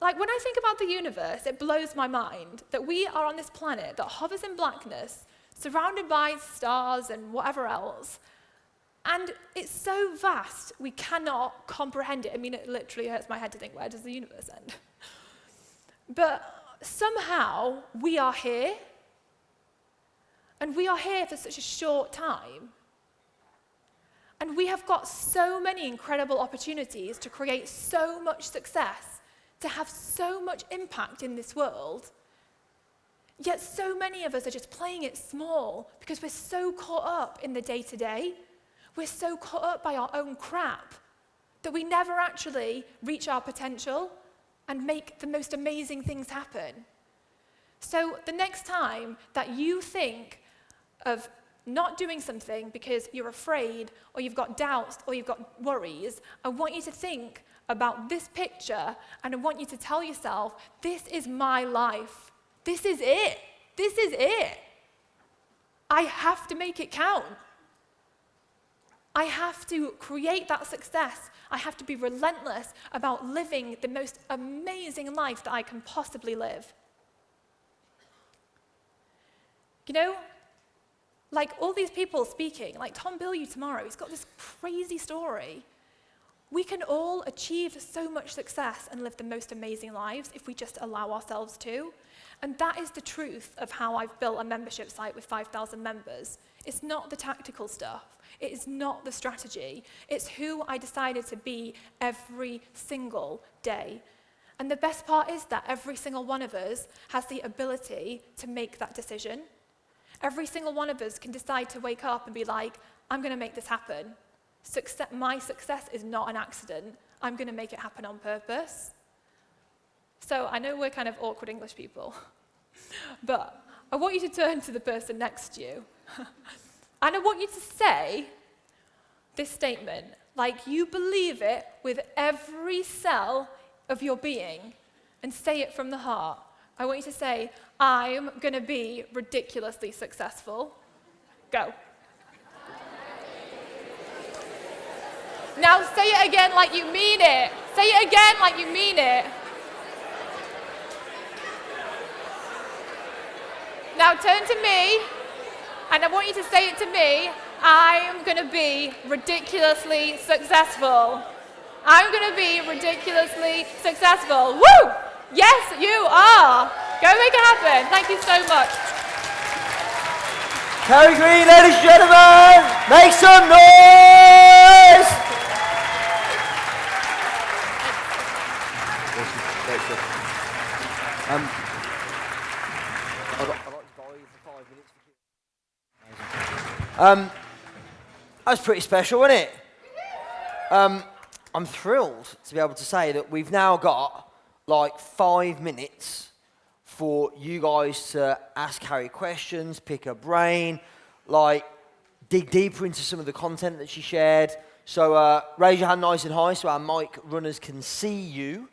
Like, when I think about the universe, it blows my mind that we are on this planet that hovers in blackness, surrounded by stars and whatever else. And it's so vast, we cannot comprehend it. I mean, it literally hurts my head to think, where does the universe end? But somehow, we are here, and we are here for such a short time. And we have got so many incredible opportunities to create so much success, to have so much impact in this world. Yet so many of us are just playing it small because we're so caught up in the day-to-day. We're so caught up by our own crap that we never actually reach our potential and make the most amazing things happen. So the next time that you think of not doing something because you're afraid or you've got doubts or you've got worries, I want you to think about this picture, and I want you to tell yourself, this is my life. This is it. This is it. I have to make it count. I have to create that success. I have to be relentless about living the most amazing life that I can possibly live. You know, like all these people speaking, like Tom Bilyeu tomorrow, he's got this crazy story. We can all achieve so much success and live the most amazing lives if we just allow ourselves to. And that is the truth of how I've built a membership site with 5,000 members. It's not the tactical stuff. It is not the strategy. It's who I decided to be every single day. And the best part is that every single one of us has the ability to make that decision. Every single one of us can decide to wake up and be like, I'm going to make this happen. My success is not an accident. I'm going to make it happen on purpose. So I know we're kind of awkward English people, but I want you to turn to the person next to you. And I want you to say this statement, like you believe it with every cell of your being, and say it from the heart. I want you to say, I'm going to be ridiculously successful. Go. Now say it again like you mean it. Say it again like you mean it. Now turn to me, and I want you to say it to me. I'm going to be ridiculously successful. I'm going to be ridiculously successful. Woo! Yes, you are. Go make it happen. Thank you so much. Carrie Green, ladies and gentlemen, make some noise! I'd like to buy you for 5 minutes. That was pretty special, wasn't it? I'm thrilled to be able to say that we've now got like 5 minutes for you guys to ask Carrie questions, pick her brain, like dig deeper into some of the content that she shared. So raise your hand nice and high so our mic runners can see you,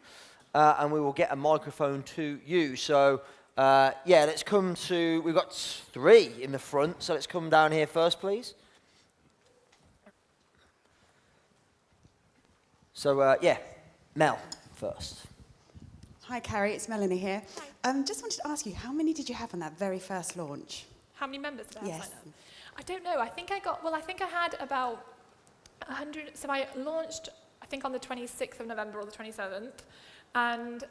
and we will get a microphone to you. So yeah, let's come to, we've got 3 in the front, so let's come down here first, please. So yeah, Mel first. Hi, Carrie. It's Melanie here. Just wanted to ask you, how many did you have on that very first launch? How many members did I have Yes. sign up? I don't know. I think I had about 100. So I launched, I think, on the 26th of November or the 27th. And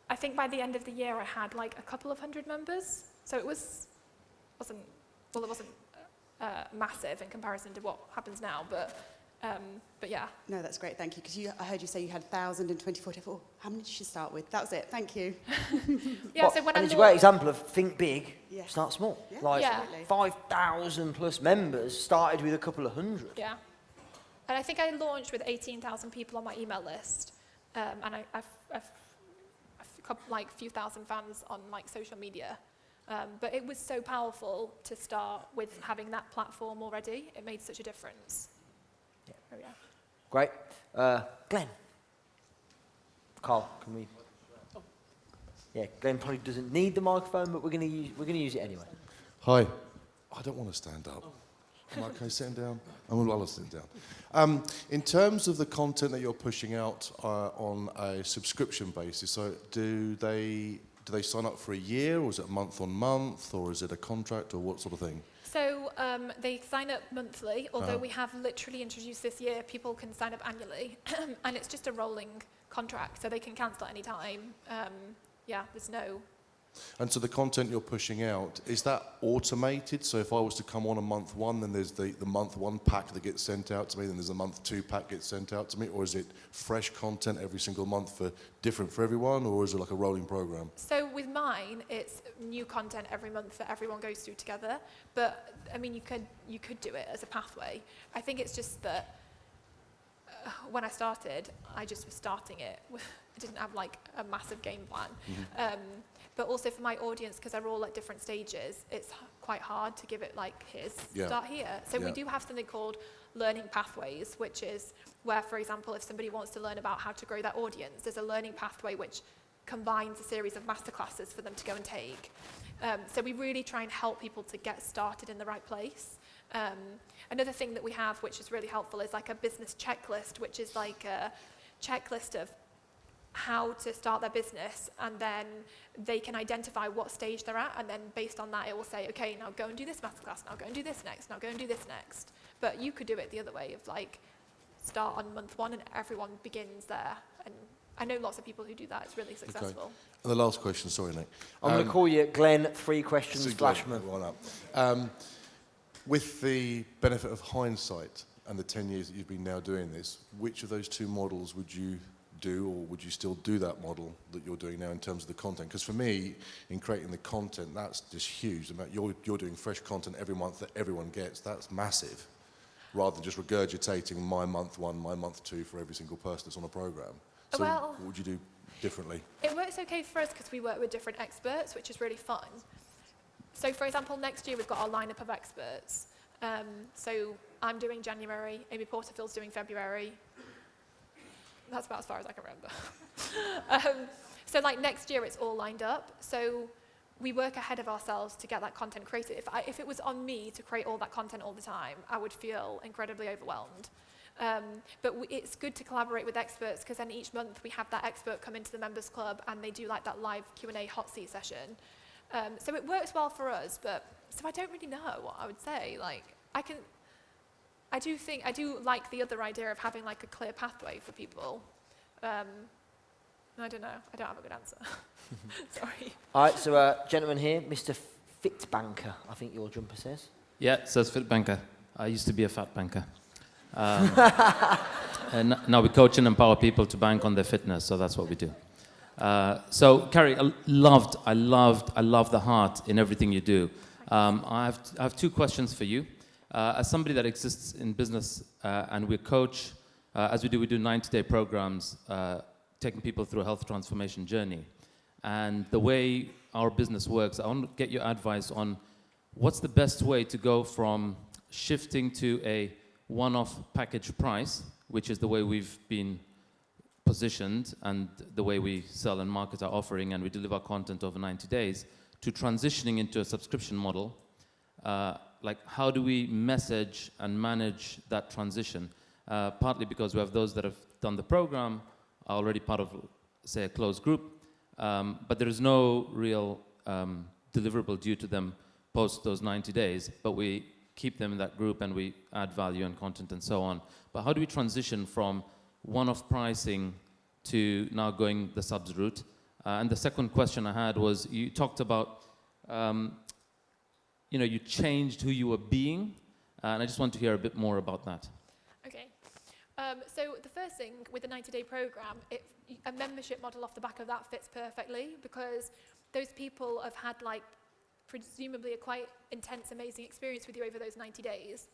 I think by the end of the year, I had like a couple of hundred members. So it wasn't massive in comparison to what happens now, but yeah. No, that's great. Thank you. Because I heard you say you had 1,024. Oh, how many did you start with? That was it. Thank you. Yeah, Well, so when and I it's a great launched, example of think big, Yeah. start small. Yeah, Like absolutely. 5,000 plus members started with a couple of hundred. yeah. And I think I launched with 18,000 people on my email list. And I've like a few thousand fans on like social media. But it was so powerful to start with having that platform already. It made such a difference. Yeah. Oh, yeah. Great. Glenn. Carl, can we? Yeah, Glenn probably doesn't need the microphone, but we're gonna use it anyway. Hi. I don't want to stand up. Am I okay sitting down? I'll sit down. In terms of the content that you're pushing out on a subscription basis, so do they sign up for a year, or is it month on month, or is it a contract, or what sort of thing? So they sign up monthly, although we have literally introduced this year, people can sign up annually, and it's just a rolling contract, so they can cancel at any time. Yeah, there's no... And so the content you're pushing out, is that automated? So if I was to come on a month 1, then there's the month 1 pack that gets sent out to me, then there's a month 2 pack gets sent out to me, or is it fresh content every single month different for everyone, or is it like a rolling program? So with mine, it's new content every month that everyone goes through together. But I mean, you could do it as a pathway. I think it's just that when I started, I just was starting it. I didn't have like a massive game plan. Mm-hmm. But also for my audience, because they're all at different stages, it's quite hard to give it like, start here. So we do have something called learning pathways, which is where, for example, if somebody wants to learn about how to grow their audience, there's a learning pathway which combines a series of masterclasses for them to go and take. So we really try and help people to get started in the right place. Another thing that we have, which is really helpful, is like a business checklist, which is like a checklist of how to start their business, and then they can identify what stage they're at, and then based on that it will say, okay, now go and do this masterclass, now go and do this next, now go and do this next. But you could do it the other way of like start on month 1 and everyone begins there, and I know lots of people who do that. It's really successful. Okay. And the last question, sorry Nick. I'm going to call you Glenn 3 questions Flashman. With the benefit of hindsight and the 10 years that you've been now doing this, which of those 2 models would you do, or would you still do that model that you're doing now in terms of the content? Because for me, in creating the content, that's just huge. You're doing fresh content every month that everyone gets. That's massive, rather than just regurgitating my month 1, my month 2 for every single person that's on a program. So Well, what would you do differently? it works okay for us because we work with different experts, which is really fun. So, for example, next year we've got our lineup of experts. So I'm doing January, Amy Porterfield's doing February. That's about as far as I can remember. So like next year it's all lined up. So we work ahead of ourselves to get that content created. If it was on me to create all that content all the time, I would feel incredibly overwhelmed. But it's good to collaborate with experts because then each month we have that expert come into the members club and they do like that live Q&A hot seat session. So it works well for us, so I don't really know what I would say. Like I do like the other idea of having like a clear pathway for people. I don't know. I don't have a good answer. Sorry. All right, so gentleman here, Mr. Fitbanker, I think your jumper says. Yeah, it says fit banker. I used to be a fat banker. And now we coach and empower people to bank on their fitness, so that's what we do. So, Carrie, I love the heart in everything you do. I have 2 questions for you. As somebody that exists in business and we coach, as we do 90-day programs, taking people through a health transformation journey. And the way our business works, I want to get your advice on what's the best way to go from shifting to a one-off package price, which is the way we've been positioned and the way we sell and market our offering and we deliver content over 90 days, to transitioning into a subscription model. Like, how do we message and manage that transition? Partly because we have those that have done the program, are already part of, say, a closed group, but there is no real deliverable due to them post those 90 days, but we keep them in that group and we add value and content and so on. But how do we transition from one-off pricing to now going the subs route? And the second question I had was, you talked about you changed who you were being, and I just want to hear a bit more about that. Okay. So the first thing with the 90-day program, a membership model off the back of that fits perfectly because those people have had like presumably a quite intense, amazing experience with you over those 90 days.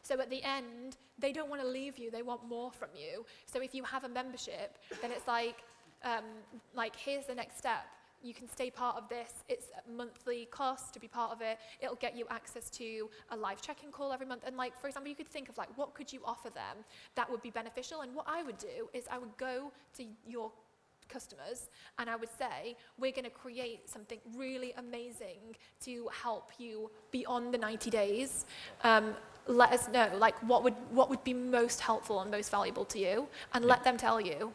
So at the end, they don't want to leave you, they want more from you. So if you have a membership, then it's like here's the next step. You can stay part of this. It's a monthly cost to be part of it. It'll get you access to a live check-in call every month. And like, for example, you could think of like, what could you offer them that would be beneficial? And what I would do is I would go to your customers and I would say, we're going to create something really amazing to help you beyond the 90 days. Let us know, like, what would be most helpful and most valuable to you, and let them tell you.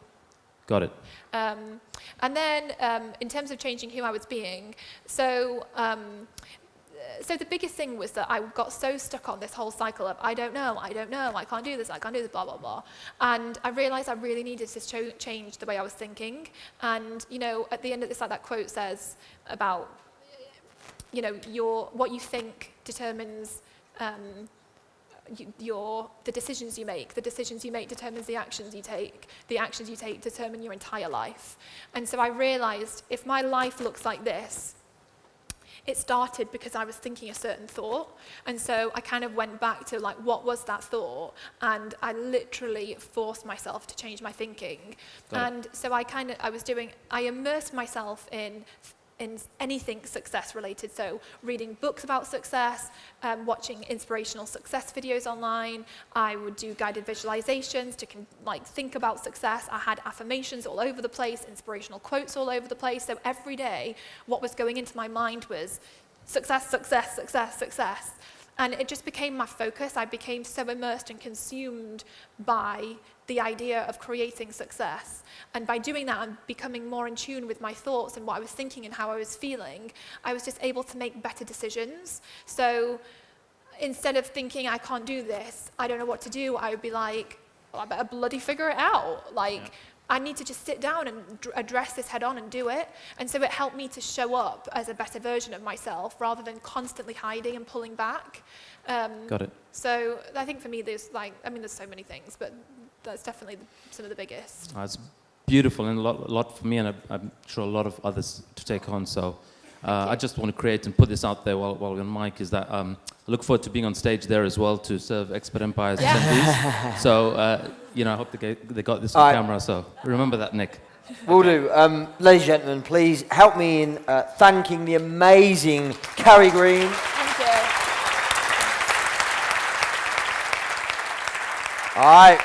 Got it. And then in terms of changing who I was being, so the biggest thing was that I got so stuck on this whole cycle of I don't know, I can't do this, blah, blah, blah. And I realized I really needed to change the way I was thinking. And, at the end of this, like that quote says about, what you think determines the decisions you make. The decisions you make determines the actions you take. The actions you take determine your entire life. And so I realized if my life looks like this, it started because I was thinking a certain thought. And so I kind of went back to like, what was that thought? And I literally forced myself to change my thinking. And so I immersed myself in anything success related. So reading books about success, watching inspirational success videos online. I would do guided visualizations to think about success. I had affirmations all over the place, inspirational quotes all over the place. So every day, what was going into my mind was success, success, success, success. And it just became my focus. I became so immersed and consumed by the idea of creating success. And by doing that and becoming more in tune with my thoughts and what I was thinking and how I was feeling, I was just able to make better decisions. So instead of thinking, I can't do this, I don't know what to do, I would be like, well, I better bloody figure it out. I need to just sit down and address this head on and do it. And so it helped me to show up as a better version of myself rather than constantly hiding and pulling back. Got it. So I think for me, there's so many things, but that's definitely some of the biggest. It's beautiful and a lot for me, and I'm sure a lot of others to take on. So I just want to create and put this out there while we're on mic, is that I look forward to being on stage there as well to serve Expert Empire's attendees. So, I hope they got this on camera, so remember that, Nick. Will do. Ladies and gentlemen, please help me in thanking the amazing Carrie Green. Thank you. All right.